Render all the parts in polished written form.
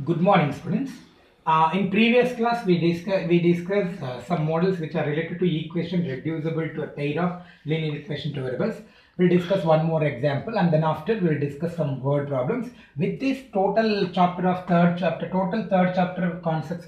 Good morning, students. In previous class, we discussed some models which are related to equation reducible to a pair of linear equation to variables. We'll discuss one more example, and then after we'll discuss some word problems. With this total chapter of third chapter, total concepts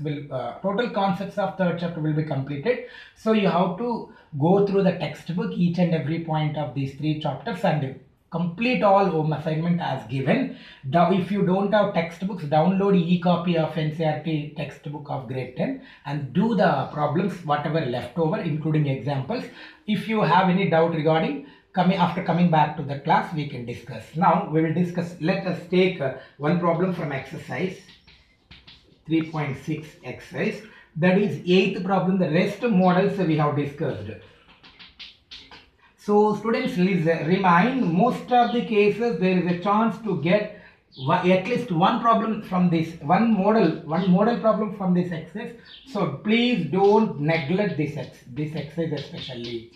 of third chapter will be completed. So you have to go through the textbook, each and every point of these three chapters, and complete all home assignment as given. Now, if you don't have textbooks, download e-copy of NCERT textbook of grade 10 and do the problems whatever left over, including examples. If you have any doubt regarding after coming back to the class, we can discuss. Now we will discuss. Let us take one problem from exercise 3.6 exercise. That is eighth problem. The rest models we have discussed. So students, please remind, most of the cases there is a chance to get at least one problem from this, one model problem from this exercise. So please don't neglect this exercise especially.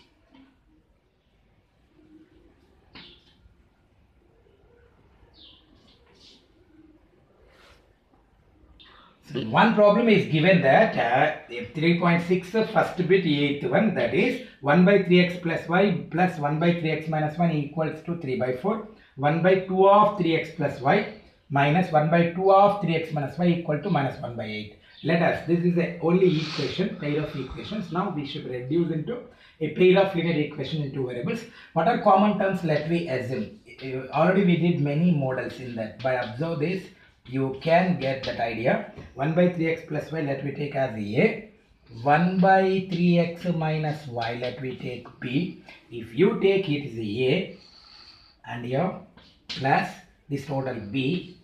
So one problem is given that 3.6 first bit, eighth one, that is 1 by 3x plus y plus 1 by 3x minus 1 equals to 3 by 4. 1 by 2 of 3x plus y minus 1 by 2 of 3x minus y equal to minus 1 by 8. Let us, this is the only equation, pair of equations. Now we should reduce into a pair of linear equation into variables. What are common terms? Let me assume. Already we did many models in that. By observe this, you can get that idea. 1 by 3x plus y, let me take as a. 1 by 3x minus y, let me take b. If you take it is a, and here plus this total b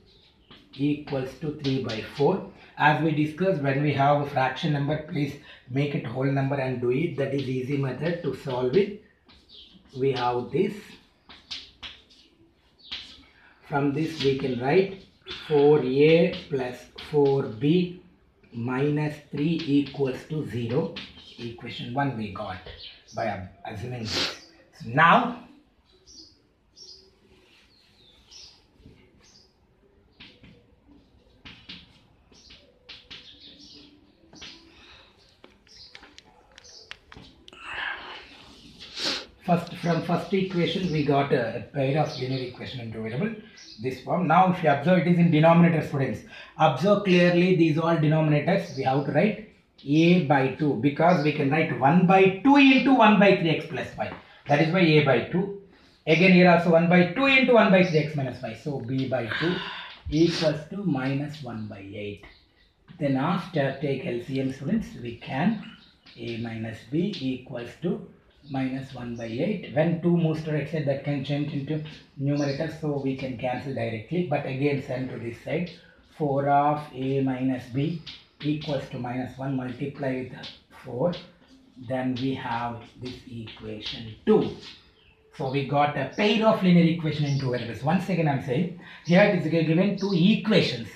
equals to 3 by 4. As we discussed, when we have a fraction number, please make it whole number and do it. That is easy method to solve it. We have this. From this we can write 4a plus 4b minus 3 equals to 0. Equation 1 we got by assuming this. So now from first equation we got a pair of linear equation into variable, this form. Now if you observe, it is in denominator, students. Observe clearly, these all denominators we have to write a by 2, because we can write 1 by 2 into 1 by 3x plus y. That is why a by 2. Again here also 1 by 2 into 1 by 3x minus y. So b by 2 equals to minus 1 by 8. Then after take LCM, students, we can a minus b equals to minus 1 by 8. When 2 moves to right side, that can change into numerator, so we can cancel directly. But again send to this side. 4 of a minus b equals to minus 1, multiply with 4. Then we have this equation 2. So we got a pair of linear equation into variables. Once again I am saying, here it is given two equations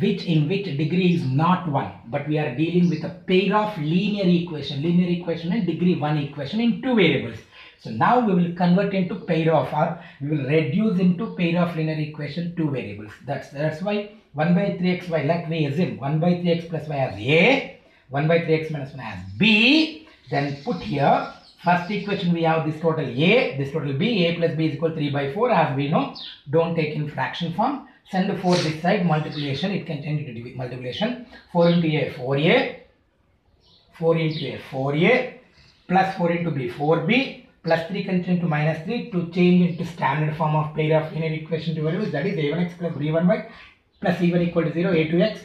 in which degree is not 1, but we are dealing with a pair of linear equation and degree 1 equation in two variables. So now we will convert into pair of, or we will reduce into pair of linear equation two variables. That's why 1 by 3xy, let me assume 1 by 3x plus y as a, 1 by 3x minus 1 as b. Then put here first equation, we have this total a, this total b. A plus b is equal to 3 by 4, as we know. Don't take in fraction form. Send 4 this side, multiplication, it can change into multiplication. 4 into a, 4a, 4 into a, 4a, plus 4 into b, 4b, plus 3 can change to minus 3 to change into standard form of pair of linear equation to variables. That is a1x plus b1y plus c1 equal to 0, a2x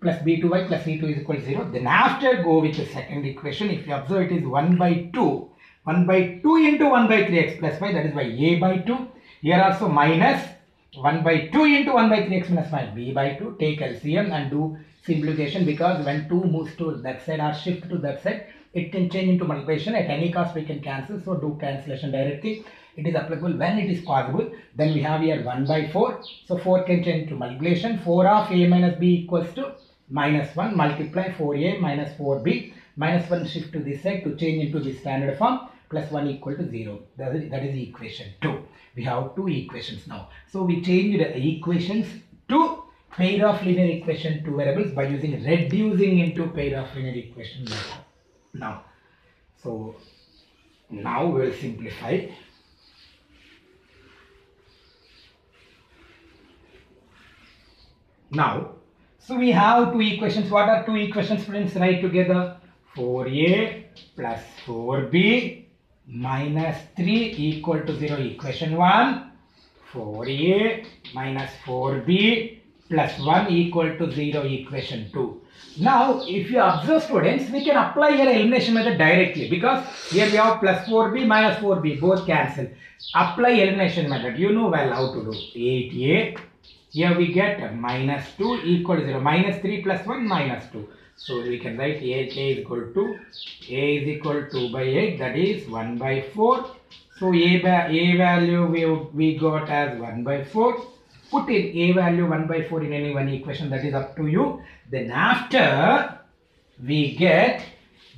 plus b2y plus c2 is equal to 0. Then after go with the second equation. If you observe, it is 1 by 2. 1 by 2 into 1 by 3x plus y, that is by a by 2. Here also minus 1 by 2 into 1 by 3x minus y, b by 2. Take LCM and do simplification, because when 2 moves to that side or shift to that side, it can change into multiplication. At any cost we can cancel, so do cancellation directly. It is applicable when it is possible. Then we have here 1 by 4. So 4 can change to multiplication. 4 of a minus b equals to minus 1, multiply 4a minus 4b. Minus 1 shift to this side to change into the standard form, plus 1 equal to 0. That is equation 2. We have two equations now. So we changed the equations to pair of linear equation two variables by using reducing into pair of linear equation method. Now we will simplify. So we have two equations. What are two equations, friends? Write together. 4a plus 4b minus 3 equal to 0. Equation 1. 4a minus 4b plus 1 equal to 0. Equation 2. Now, if you observe, students, we can apply here elimination method directly, because here we have plus 4b minus 4b, both cancel. Apply elimination method. You know well how to do. 8a. Here we get minus 2 equal to 0. Minus 3 plus 1 minus 2. So we can write a is equal to 2 by 8, that is 1 by 4. So a value we got as 1 by 4. Put in a value 1 by 4 in any one equation, that is up to you. Then after we get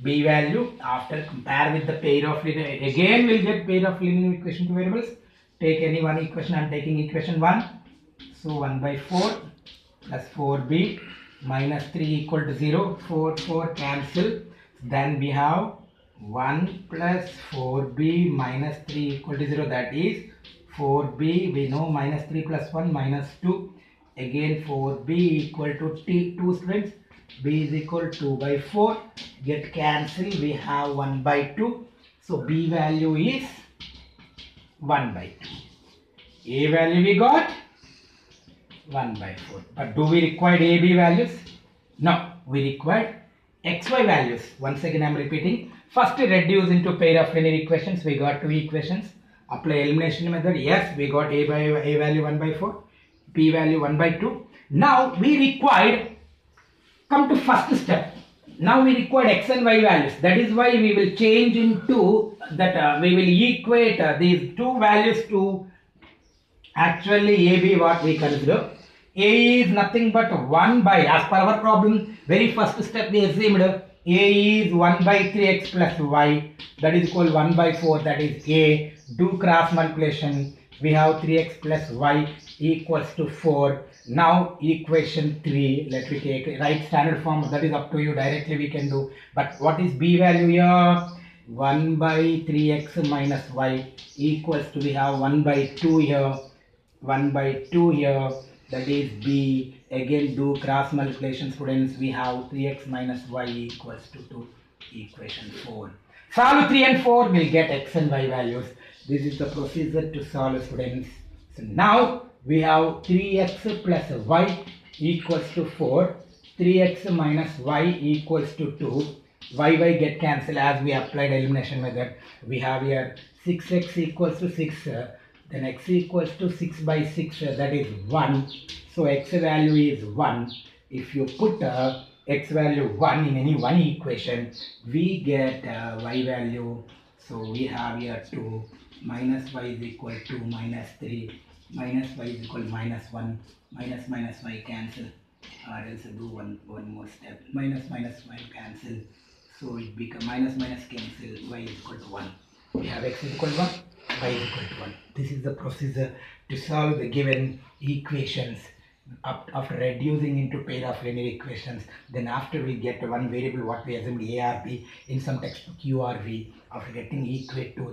b value, after compare with the pair of linear, again we'll get pair of linear equation two variables. Take any one equation. I am taking equation 1. So 1 by 4 plus 4b minus 3 equal to 0. 4 cancel. Then we have 1 plus 4b minus 3 equal to 0. That is 4b, we know minus 3 plus 1 minus 2. Again 4b equal to 2, students. b is equal to 2 by 4. Get cancel. We have 1 by 2. So b value is 1 by 2. A value we got 1 by 4. But do we require a, b values? No, we require xy values. Once again I am repeating. First reduce into pair of linear equations. We got two equations. Apply elimination method. Yes, we got a value 1 by 4. B value 1 by 2. Now we required, come to first step. Now we required x and y values. That is why we will change into that, we will equate these two values to actually a, b, what we consider. A is nothing but 1 by, as per our problem, very first step we assumed a is 1 by 3x plus y, that is equal 1 by 4, that is a. Do cross multiplication. We have 3x plus y equals to 4. Now equation 3, let me take right standard form, that is up to you, directly we can do. But what is b value here? 1 by 3x minus y equals to, we have 1 by 2 here, 1 by 2 here, that is b. Again do cross multiplication, students. We have 3x minus y equals to 2. Equation 4. Solve 3 and 4, we'll get x and y values. This is the procedure to solve, students. So now we have 3x plus y equals to 4. 3x minus y equals to 2. Y get cancelled as we applied elimination method. We have here 6x equals to 6. Then x equals to 6 by 6, that is 1. So x value is 1. If you put x value 1 in any one equation, we get y value. So we have here 2. Minus y is equal to minus 3. Minus y is equal to minus 1. Minus y cancel. Or else do one more step. Minus y cancel. So it becomes minus cancel. Y is equal to 1. We have x is equal to 1. Y is equal to 1. This is the procedure to solve the given equations after reducing into pair of linear equations. Then after we get one variable what we assumed a or b, in some textbook u or v, after getting equate to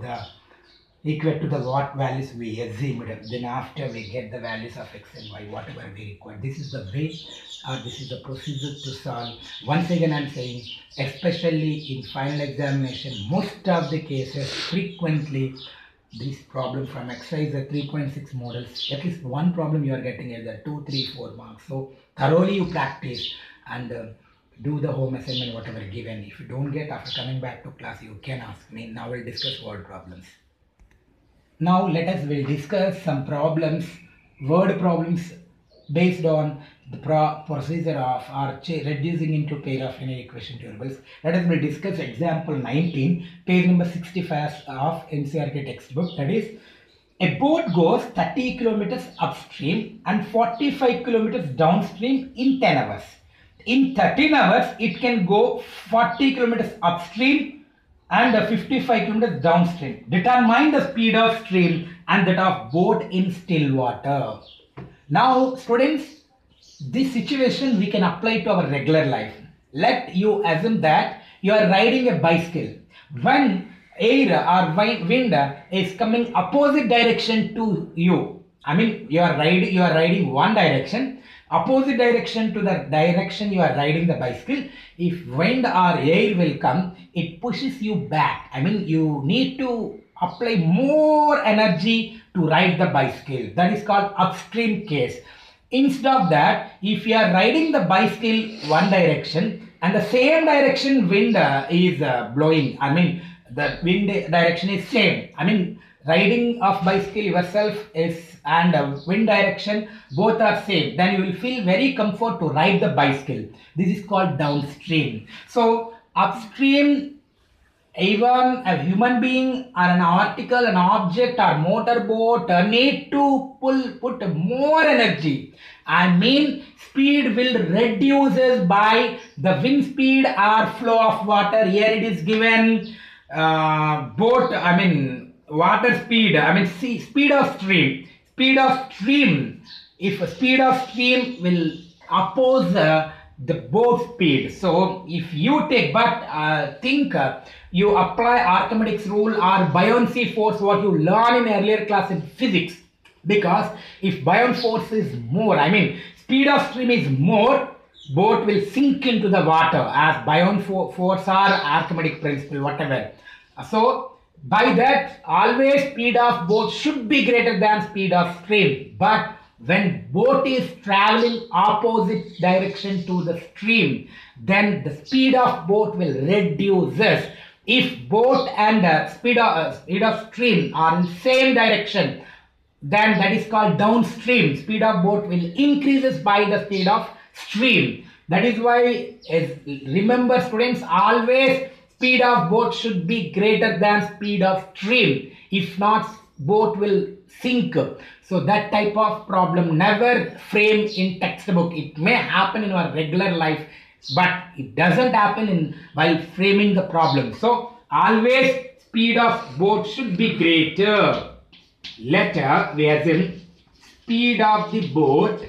the what values we assumed, then after we get the values of x and y, whatever we require. This is the way, or this is the procedure to solve. Once again I am saying, especially in final examination, most of the cases, frequently this problem from exercise 3.6 models, at least one problem you are getting either 2, 3, 4 marks. So thoroughly you practice and do the home assignment whatever given. If you don't get, after coming back to class you can ask me. Now we'll discuss word problems. Now we'll discuss some problems, word problems based on the procedure of reducing into pair of linear equation variables. We'll discuss example 19, page number 65 of NCERT textbook. That is, a boat goes 30 kilometers upstream and 45 kilometers downstream in 10 hours. In 13 hours, it can go 40 kilometers upstream and 55 kilometers downstream. Determine the speed of stream and that of boat in still water. Now, students, This situation we can apply to our regular life. Let you assume that you are riding a bicycle. When air or wind is coming opposite direction to you, I mean you are riding one direction, opposite direction to the direction you are riding the bicycle. If wind or air will come, it pushes you back. I mean you need to apply more energy to ride the bicycle. That is called upstream case. Instead of that, if you are riding the bicycle one direction and the same direction wind is blowing, I mean the wind direction is same. I mean riding of bicycle yourself is and wind direction both are same. Then you will feel very comfort to ride the bicycle. This is called downstream. So upstream, even a human being or an article, an object or motorboat need to put more energy. I mean speed will reduces by the wind speed or flow of water. Here it is given boat, I mean water speed, I mean speed of stream. Speed of stream, if speed of stream will oppose the boat speed. So if you take, but think you apply Archimedes rule or buoyancy force, what you learn in earlier class in physics. Because if buoyant force is more, I mean speed of stream is more, boat will sink into the water as buoyant force or Archimedes principle, whatever. So by that, always speed of boat should be greater than speed of stream. But when boat is traveling opposite direction to the stream, then the speed of boat will reduces. If boat and speed of stream are in same direction, then that is called downstream. Speed of boat will increases by the speed of stream. That is why, remember students, always speed of boat should be greater than speed of stream. If not, boat will sink. So that type of problem never frame in textbook. It may happen in our regular life, but it doesn't happen in while framing the problem. So always speed of boat should be greater. Let we assume speed of the boat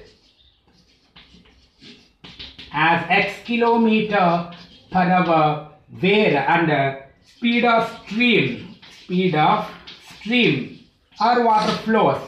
as x kilometer per hour, where and speed of stream or water flows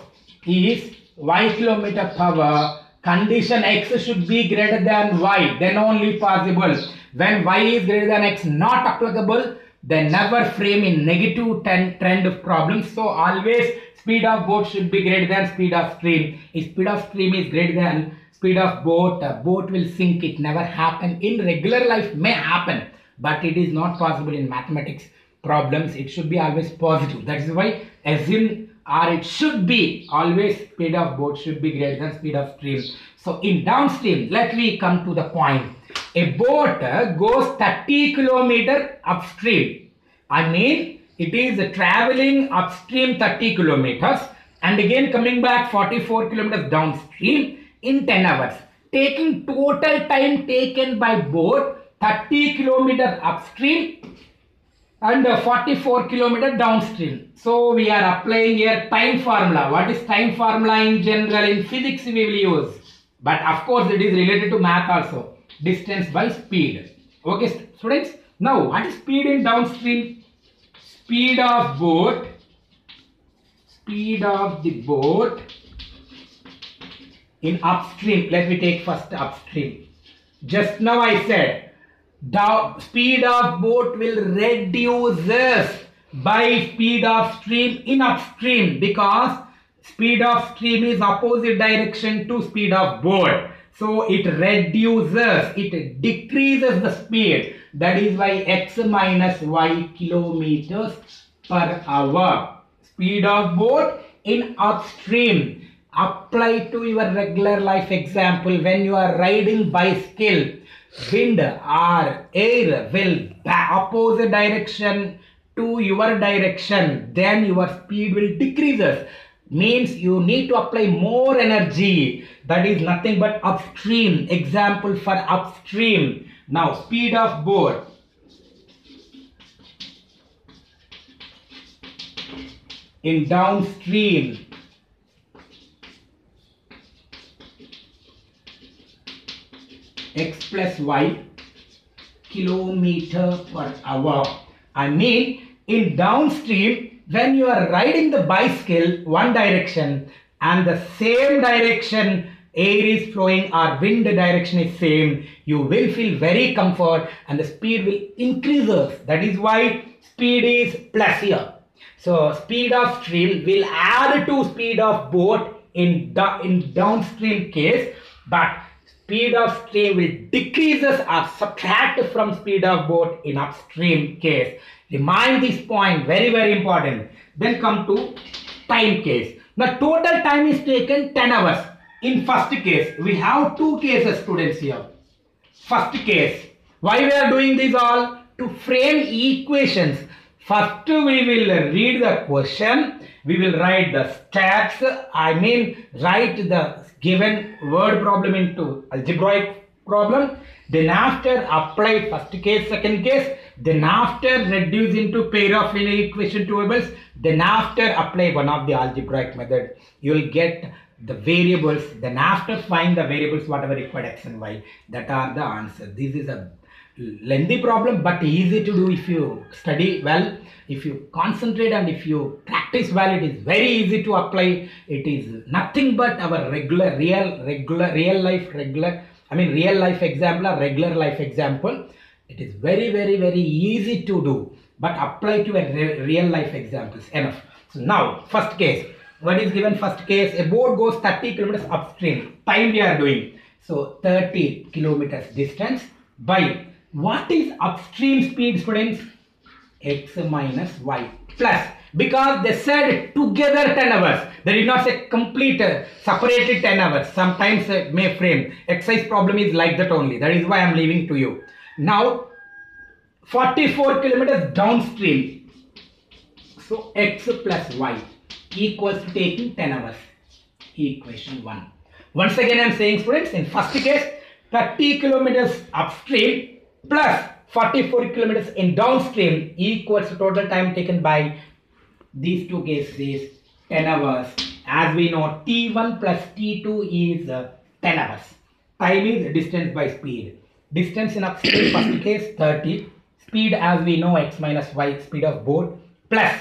is y kilometer per hour. Condition x should be greater than y, then only possible. When y is greater than x, not applicable, then never frame in negative trend of problems. So always speed of boat should be greater than speed of stream. If speed of stream is greater than speed of boat, boat will sink. It never happen. In regular life may happen, but it is not possible in mathematics problems. It should be always positive. That is why assume or it should be always speed of boat should be greater than speed of stream. So in downstream, let me come to the point. A boat goes 30 kilometer upstream. I mean it is traveling upstream 30 kilometers and again coming back 44 kilometers downstream in 10 hours. Taking total time taken by boat 30 kilometer upstream and 44 kilometer downstream. So we are applying here time formula. What is time formula in general? In physics we will use, but of course it is related to math also. Distance by speed. Okay students, now what is speed in downstream? Speed of the boat in upstream. Let me take first upstream. Just now I said speed of boat will reduces by speed of stream in upstream, because speed of stream is opposite direction to speed of boat. So it reduces, it decreases the speed. That is why x minus y kilometers per hour. Speed of boat in upstream. Apply to your regular life example. When you are riding bicycle, wind or air will opposite direction to your direction, then your speed will decreases. Means you need to apply more energy. That is nothing but upstream. Example for upstream. Now speed of boat in downstream. x plus y kilometer per hour. I mean, in downstream, when you are riding the bicycle one direction and the same direction air is flowing or wind direction is same, you will feel very comfort and the speed will increases. That is why speed is plus here. So speed of stream will add to speed of boat in downstream case, but speed of stream will decreases or subtract from speed of boat in upstream case. Remind this point, very very important. Then come to time case. The total time is taken 10 hours. In first case, we have two cases, students, here. First case, why we are doing this all? To frame equations. First we will read the question, we will write the steps, write the given word problem into algebraic problem, then after apply first case, second case, then after reduce into pair of linear equation to variables, then after apply one of the algebraic method. You will get the variables, then after find the variables whatever required x and y. That are the answer. This is a lengthy problem but easy to do if you study well, if you concentrate and if you practice well. It is very easy to apply. It is nothing but our real life example or regular life example. It is very very easy to do, but apply to a real life examples enough. So now first case, what is given? First case, a boat goes 30 kilometers upstream. Time we are doing, so 30 kilometers distance by what is upstream speed, students? X minus y plus, because they said together 10 hours. They did not say complete separated 10 hours. Sometimes may frame exercise problem is like that only. That is why I am leaving to you. Now 44 kilometers downstream, so x plus y equals to taking 10 hours. Equation 1. Once again I am saying, students, in first case 30 kilometers upstream plus 44 kilometers in downstream equals to total time taken by these two cases 10 hours. As we know, T1 plus T2 is 10 hours. Time is distance by speed. Distance in upstream first case 30. Speed as we know x minus y, speed of boat, plus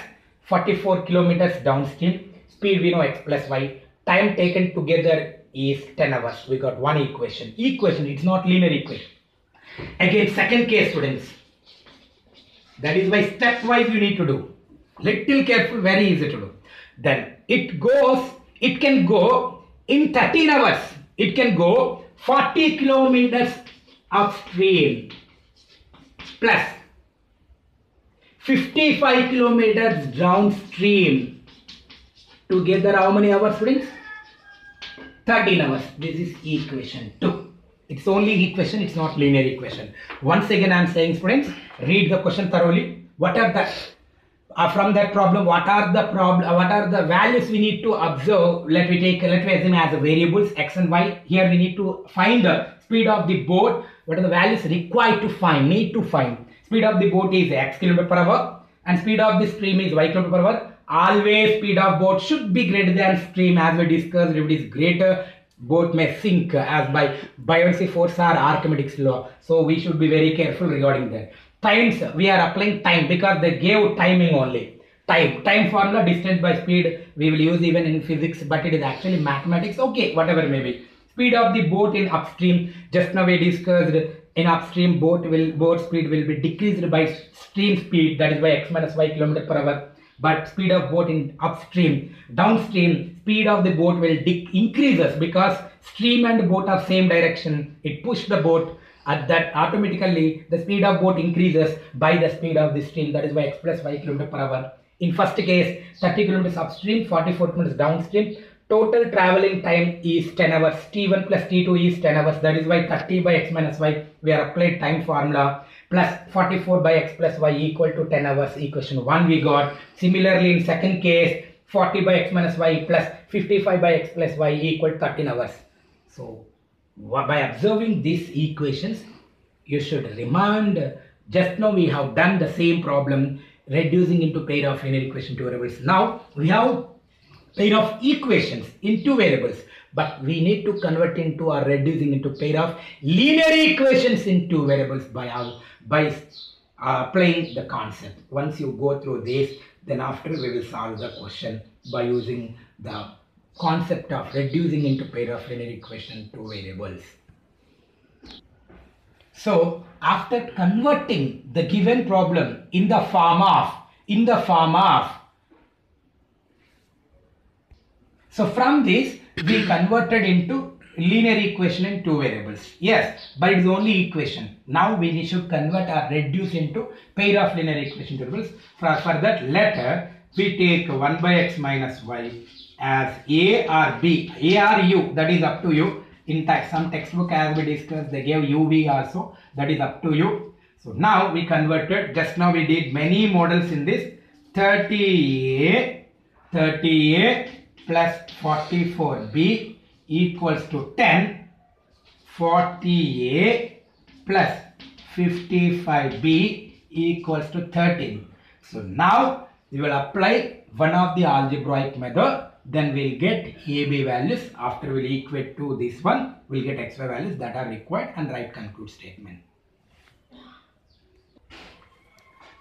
44 kilometers downstream. Speed we know x plus y. Time taken together is 10 hours. We got one equation. Equation, it's not linear equation. Again, second case, students. That is why stepwise you need to do. Little careful, very easy to do. Then it can go in 13 hours. It can go 40 kilometers upstream plus 55 kilometers downstream. Together how many hours, students? 13 hours. This is equation 2. It's only equation, it's not linear equation. Once again I am saying, students, read the question thoroughly. What are the from that problem, what are the values we need to observe? Let me assume as variables x and y. Here we need to find the speed of the boat. What are the values required to find, need to find? Speed of the boat is x km per hour and speed of the stream is y km per hour. Always speed of boat should be greater than stream, as we discussed. If it is greater, boat may sink as by buoyancy force or Archimedes law. So we should be very careful regarding that. Times, we are applying time because they gave timing only. Time formula, distance by speed, we will use even in physics, but it is actually mathematics. Okay, whatever may be. Speed of the boat in upstream, just now we discussed, in upstream boat speed will be decreased by stream speed, that is by x minus y km per hour. But speed of boat in upstream, downstream, speed of the boat will increases because stream and boat are same direction. It pushed the boat, at that automatically the speed of boat increases by the speed of the stream, that is by x plus y km per hour. In first case 30 kilometers upstream, 44 kilometers downstream. Total traveling time is 10 hours. T1 plus T2 is 10 hours. That is why 30 by x minus y, we are applied time formula, plus 44 by x plus y equal to 10 hours. Equation 1 we got. Similarly in second case 40 by x minus y plus 55 by x plus y equal to 13 hours. So by observing these equations, you should remind, just now we have done the same problem, reducing into pair of linear equation to variables. Now we have pair of equations in two variables. but we need to convert into or reducing into pair of linear equations in two variables by applying the concept. Once you go through this, then after we will solve the question by using the concept of reducing into pair of linear equation two variables. So after converting the given problem in the form of so from this we converted into linear equation in two variables. Yes, but it's only equation. Now we should convert or reduce into pair of linear equation variables. For that, let we take 1 by x minus y as a or b, a or u, that is up to you. In some textbook as we discussed, they gave uv also, that is up to you. So now we converted, just now we did many models in this. 30a plus 44b equals to 10, 40a plus 55b equals to 13. So now we will apply one of the algebraic method, then we'll get AB values. After we'll equate to this one, we'll get XY values that are required and write conclude statement.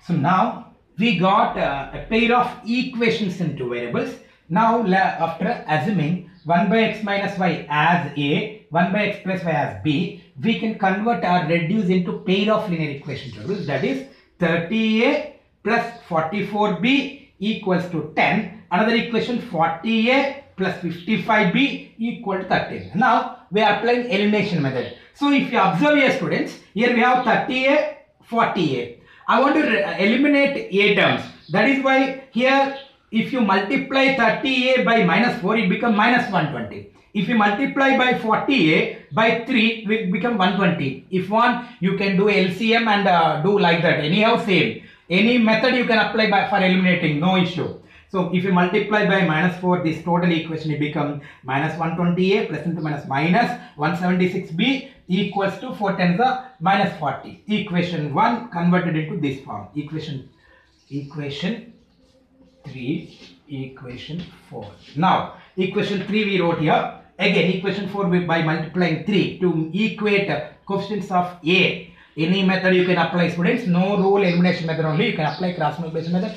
So now we got a pair of equations in two variables. Now after assuming 1 by x minus y as A, 1 by x plus y as B, we can convert or reduce into pair of linear equation variables, that is 30A plus 44B equals to 10. Another equation 40A plus 55B equal to 13. Now we are applying elimination method. So if you observe here students, here we have 30A, 40A. I want to eliminate A terms. That is why here if you multiply 30A by minus 4, it becomes minus 120. If you multiply by 40A by 3, it will become 120. If one, you can do LCM and do like that. Anyhow same. Any method you can apply for eliminating, no issue. So if you multiply by minus 4, this total equation will become minus 120A plus into minus 176B equals to 4 times the minus 40. Equation 1 converted into this form. Equation 3, equation 4. Now equation 3 we wrote here. Again equation 4 by multiplying 3 to equate coefficients of A. Any method you can apply students, no rule, elimination method only. You can apply cross multiplication method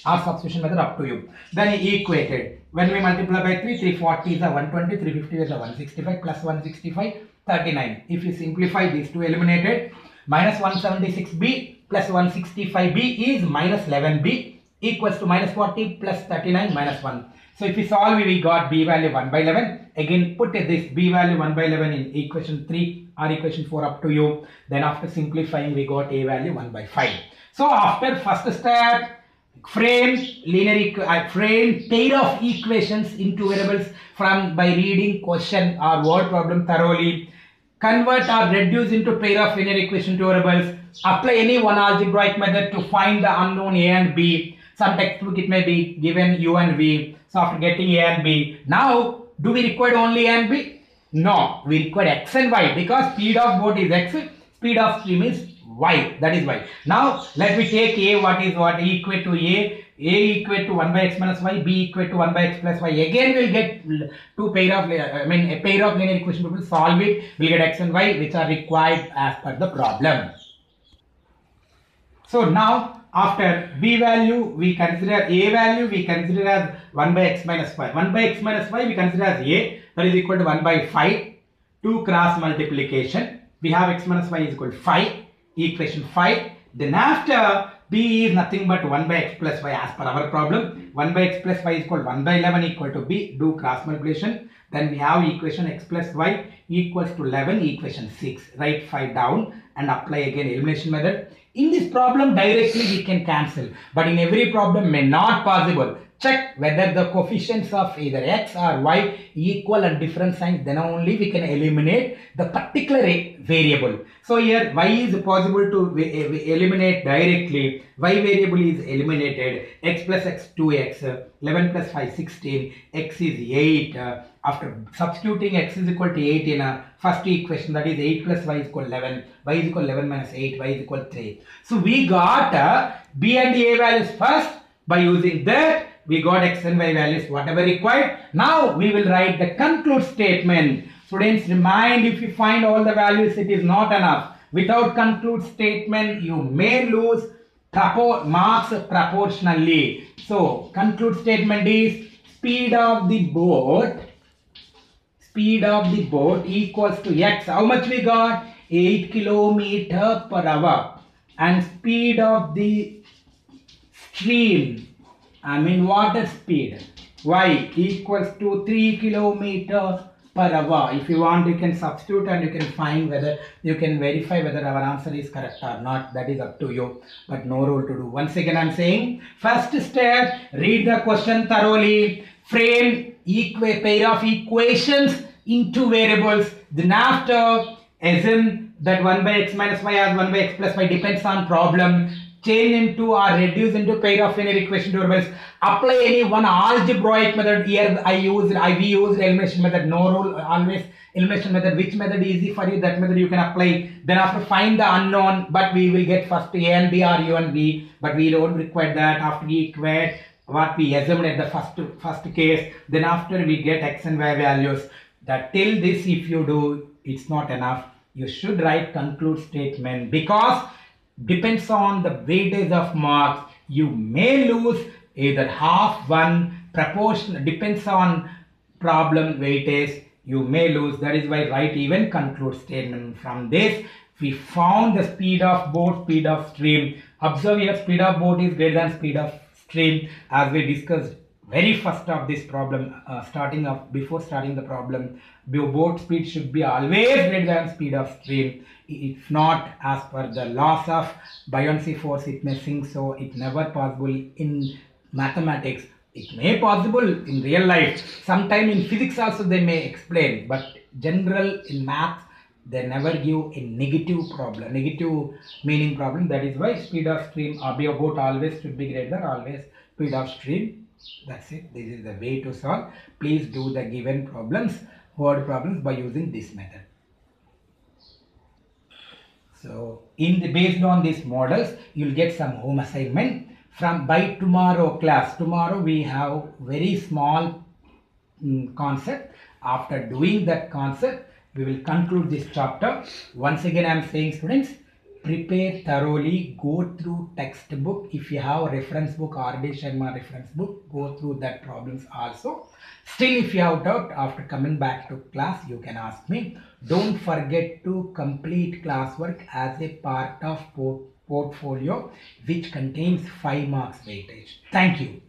or substitution method, up to you. Then equated. When we multiply by 3, 340 is a 120, 350 is a 165 plus 165, 39. If you simplify these two eliminated, minus 176b plus 165b is minus 11b equals to minus 40 plus 39 minus 1. So if we solve, we got b value 1 by 11. Again put this b value 1 by 11 in equation 3 or equation 4, up to you. Then after simplifying, we got a value 1 by 5. So after first step, frame pair of equations into variables by reading question or word problem thoroughly, convert or reduce into pair of linear equation to variables, apply any one algebraic method to find the unknown A and B. Some textbook it may be given U and V. So after getting A and B, now do we require only A and B? No, we require X and Y, because speed of boat is X, speed of stream is Y, that is Y. Now let me take A, what is what? Equate to A equate to 1 by x minus y, B equate to 1 by x plus y. Again we'll get a pair of linear equation. We will solve it, we'll get x and y which are required as per the problem. So now after B value we consider A value, we consider as 1 by x minus y. 1 by x minus y we consider as A, that is equal to 1 by 5. 2 cross multiplication, we have x minus y is equal to 5, equation 5. Then after B is nothing but 1 by x plus y as per our problem. 1 by x plus y is equal to 1 by 11 equal to B. Do cross multiplication. Then we have equation x plus y equals to 11, equation 6. Write 5 down and apply again elimination method. In this problem directly we can cancel, but in every problem may not possible. Check whether the coefficients of either x or y equal and different signs, then only we can eliminate the particular variable. So here y is possible to eliminate directly. Y variable is eliminated. X plus x 2x, 11 plus 5 16, x is 8. After substituting x is equal to 8 in a first equation, that is 8 plus y is equal to 11, y is equal to 11 minus 8, y is equal to 3. So we got B and A values first. By using that we got x and y values, whatever required. Now we will write the conclude statement. Students, remind, if you find all the values, it is not enough. Without conclude statement, you may lose marks proportionally. So conclude statement is speed of the boat equals to x. How much we got? 8 kilometer per hour. And speed of the stream, I mean water speed, y equals to 3 kilometer per hour. If you want, you can substitute and you can find whether you can verify whether our answer is correct or not. That is up to you, but no rule to do. Once again, I am saying, first step, read the question thoroughly, frame pair of equations into variables. Then after, assume that 1 by x minus y as 1 by x plus y depends on problem. Change into or reduce into pair of linear equation to variables. Apply any one algebraic method. Here we used elimination method. No rule, always elimination method. Which method is easy for you, that method you can apply. Then after, find the unknown, but we will get first a and b or u and b, but we don't require that. After we equate what we assumed at the first case, then after we get x and y values. That till this, if you do, it's not enough. You should write conclude statement, because depends on the weightage of marks. You may lose either half, one, proportion, depends on problem weightage, you may lose. That is why write even conclude statement. From this, we found the speed of boat, speed of stream. Observe here, speed of boat is greater than speed of stream, as we discussed very first of this problem, before starting the problem. Boat speed should be always greater than speed of stream. If not, as per the laws of buoyancy force, it may sink. So it never possible in mathematics. It may possible in real life. Sometime in physics also they may explain, but general in math they never give a negative meaning problem. That is why speed of stream or boat always should be greater than always speed of stream. That's it. This is the way to solve. Please do the given problems, word problems, by using this method. So based on these models, you'll get some home assignment from by tomorrow class. Tomorrow we have very small concept. After doing that concept, we will conclude this chapter. Once again, I am saying, students, prepare thoroughly, go through textbook. If you have a reference book, R.D. Sharma reference book, go through that problems also. Still, if you have doubt, after coming back to class, you can ask me. Don't forget to complete classwork as a part of portfolio, which contains 5 marks weightage. Thank you.